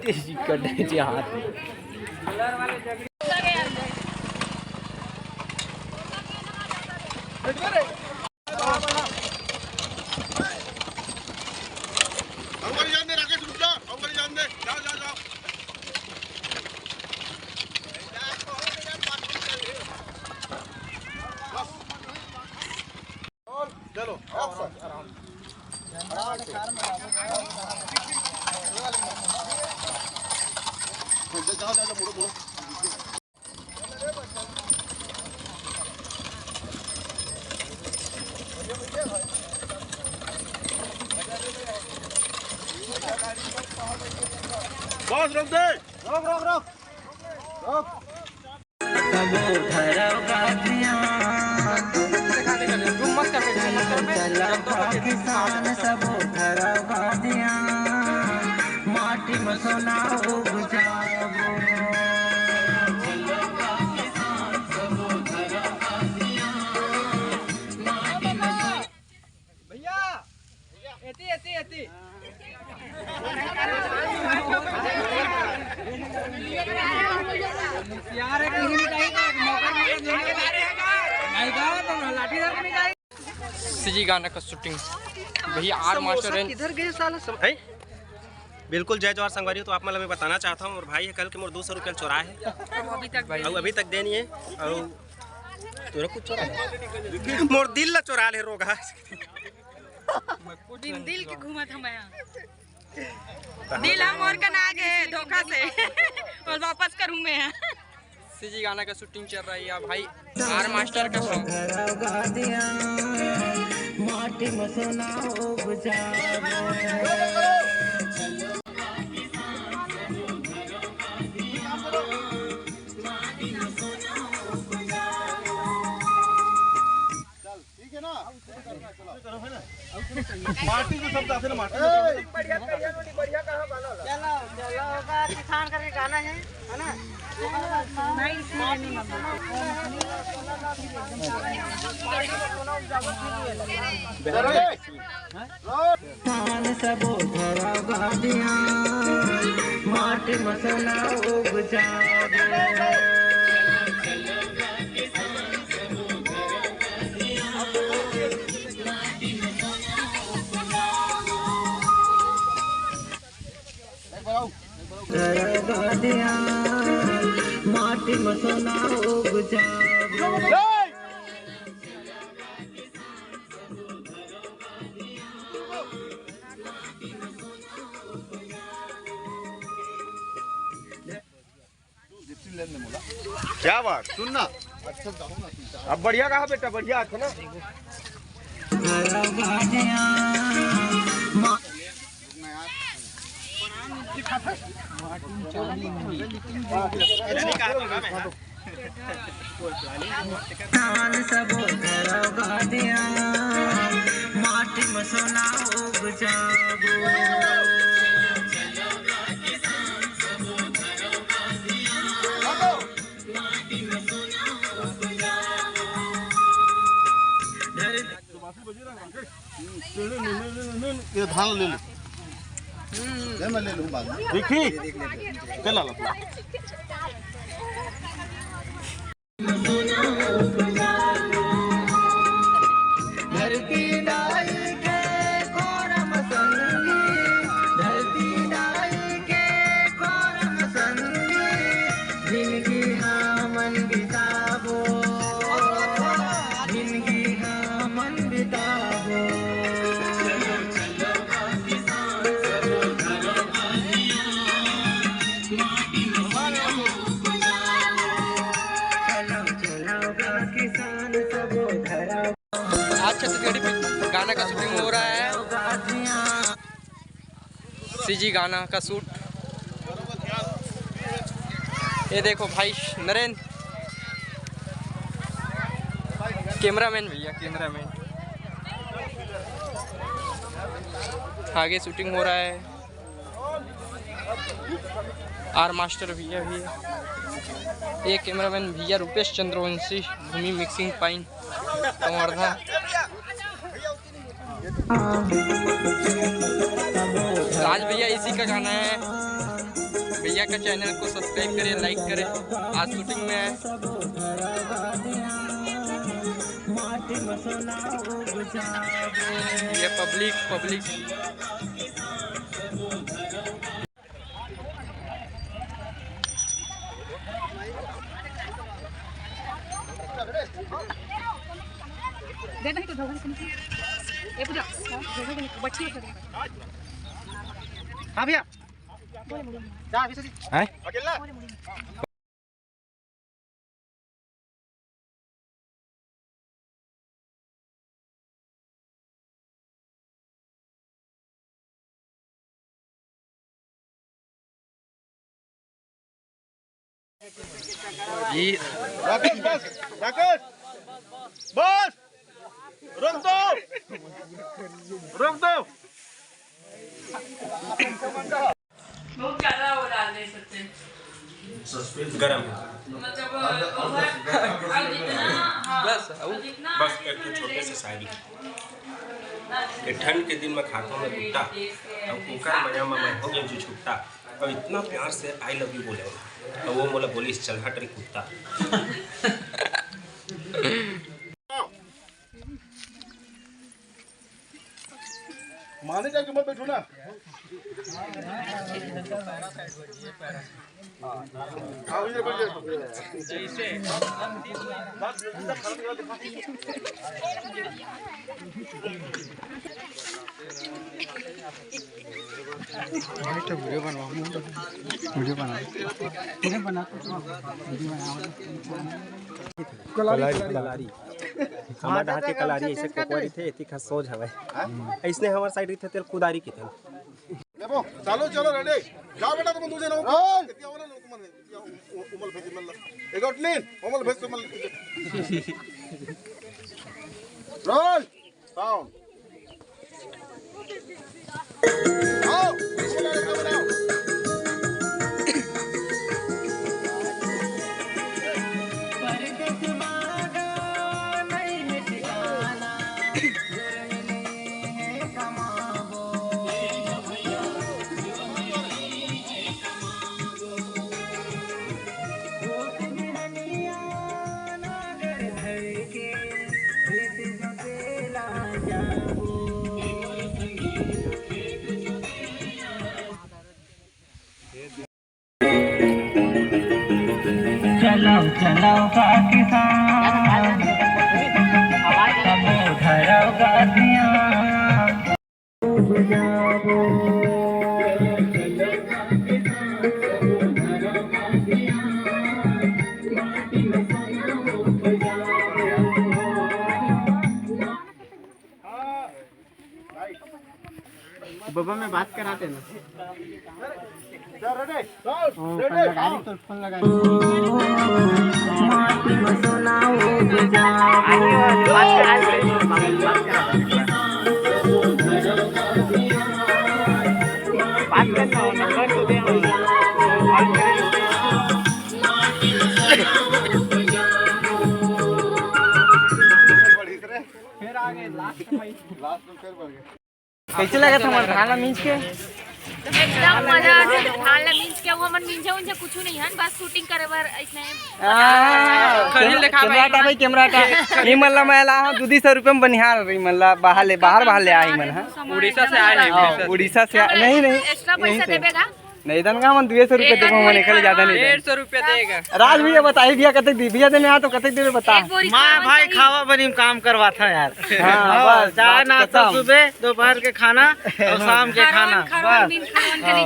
कर दीजिए हाथ में। चलो आराम जाओ मुड़ो बस रोक दे, रोक किसान सब माटी में सोना भैया एती सीजी गाना का शूटिंग भैया आर मास्टर किधर गए साला सब है। बिल्कुल जय जवाहर संगवारी। तो आप मतलब मैं बताना चाहता हूँ और भाई कल के मोर 200 रुपया चोरा है और अभी तक देनी है और तोरा कुछ चोरा है मोर दिल ला चोरा ले रोगा दिल के घूमत हम दिल हम और कना गए धोखा से और वापस करूँ मैं। सीजी गाना का शूटिंग चल रही है भाई आर मास्टर का सॉन्ग। माटी में सोना माटी को सब दासे ना माटी बढ़िया कहाँ वाला चलो होगा किसान करके गाना है ना। सब माटी में सोना माटी में सोना क्या बात सुनना। अच्छा अब बढ़िया कहा बेटा, बढ़िया था ना। सब माटी में सोना ये धान ले लो, मैं ले लूँ बाद में। देखी चला लो आज छत्तीसगढ़ी गाना का शूटिंग हो रहा है। सीजी गाना का शूट ये देखो भाई नरेंद्र कैमरामैन भैया कैमरामैन आगे शूटिंग हो रहा है। आर मास्टर भैया भी है। ये कैमरामैन भैया रुपेश चंद्रवंशी भूमि मिक्सिंग पाइन वर्धा। राज भैया इसी का गाना है। भैया का चैनल को सब्सक्राइब करें, लाइक करें। आज शूटिंग में है। ये पब्लिक हाँ भैया अकेला जी। राकेश बस रुक दो बहुत ज्यादा वो डाल दे सकते हैं। गरम मतलब जितना बस बस एक तो छोटे से शायरी ये ठंड के दिन में खाता हूँ मैं कुत्ता और कुकर मजा में मैं हो गया जो छुट्टा और इतना प्यार से आई लव यू बोले और वो बोला बोलिस चल हट रे कुत्ता। माने जाके मत बैठो ना। आओ इधर बैठ जाओ। कलारी हमारे हाथ के कलारी ऐसे कोकोरी थे इतनी खास सोच हवे ऐसने हमारे साइड थे तेल कुदारी के थे देखो चलो चलो रेडी जाओ बेटा तुम दूसरे ना कितना वाला लोग मन उमल भेज मल्ला एक उठलीन उमल भेज मल रोल साउंड आओ बनाओ चलाओ चलाओ पाकिस्तान सब धराओ गादियाँ बाबा में बात कराते ना रेडी रेडी तो फोन लगा फिर आगे लास्ट में फिर बढ़ गए। कैसे लगा था हमारा खाना मींस के एकदम मजा आते धान ला मींस के वो मन मींस उनसे कुछ नहीं हन बस शूटिंग करे बर इसने खरीद ले कैमरा भाई कैमरा का ई मल्ला मैला 200 रुपए में बनिहार रही मल्ला बाहर ले आई मन उड़ीसा से आए हैं उड़ीसा से नहीं एक्स्ट्रा पैसा देबेगा नहीं दन का मन 200 रुपए देबो मने खाली ज्यादा नहीं 150 रुपए देगा राज भैया बताई भैया कतक दी भैया देने आ तो कतक देबे बता माँ भाई खावा बनी काम करवा था यार हां बस चाय नाश्ता सुबह दोपहर के खाना और शाम के खाना बस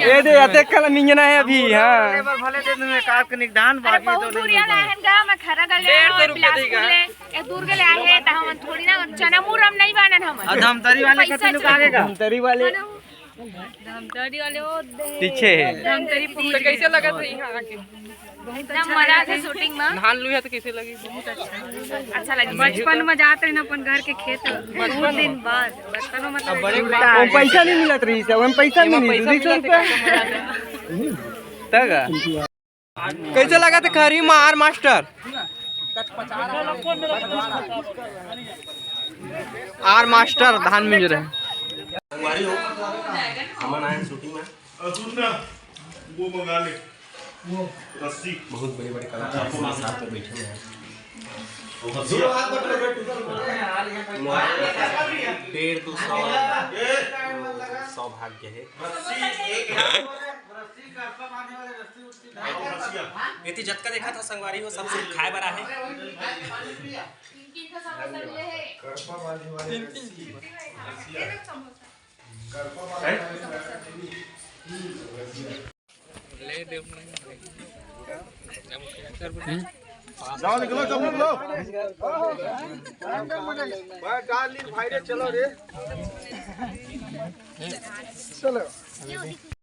ये दे अते कल मिंजना है अभी हां लेबर भले दे में कार के निदान बाकी तो दूरिया लाहन गा मैं खरा गले 150 रुपए देगा ए दूर गले आए त हम थोड़ी ना चना मुरम नहीं बानन हम धमतरी वाले कते लोग आगेगा धमतरी वाले ओ पीछे धमतरी तो कैसे लगा था यहां आके एकदम मजा थे शूटिंग में धान लुया तो कैसे लगी बहुत अच्छा लगी बचपन में जाते हैं अपन घर के खेत बहुत दिन बाद बचपन में मतलब वो पैसा नहीं मिलत रही से वो पैसा नहीं मिली 200 रुपए तक कैसे लगा था खरी मार मास्टर आर मास्टर धान मिल रहे हमारे हो हम आए शूटिंग में वो मंगा ले रस्सी। बहुत बड़े बड़े कलाकार हमारे साथ में बैठे हैं। डेढ़ 200 सौभाग्य है। इतनी झटका देखा था संगवारी हो सब सिर्फ खाए बरा है। जाओ निकलो सब निकलो। चलो रे।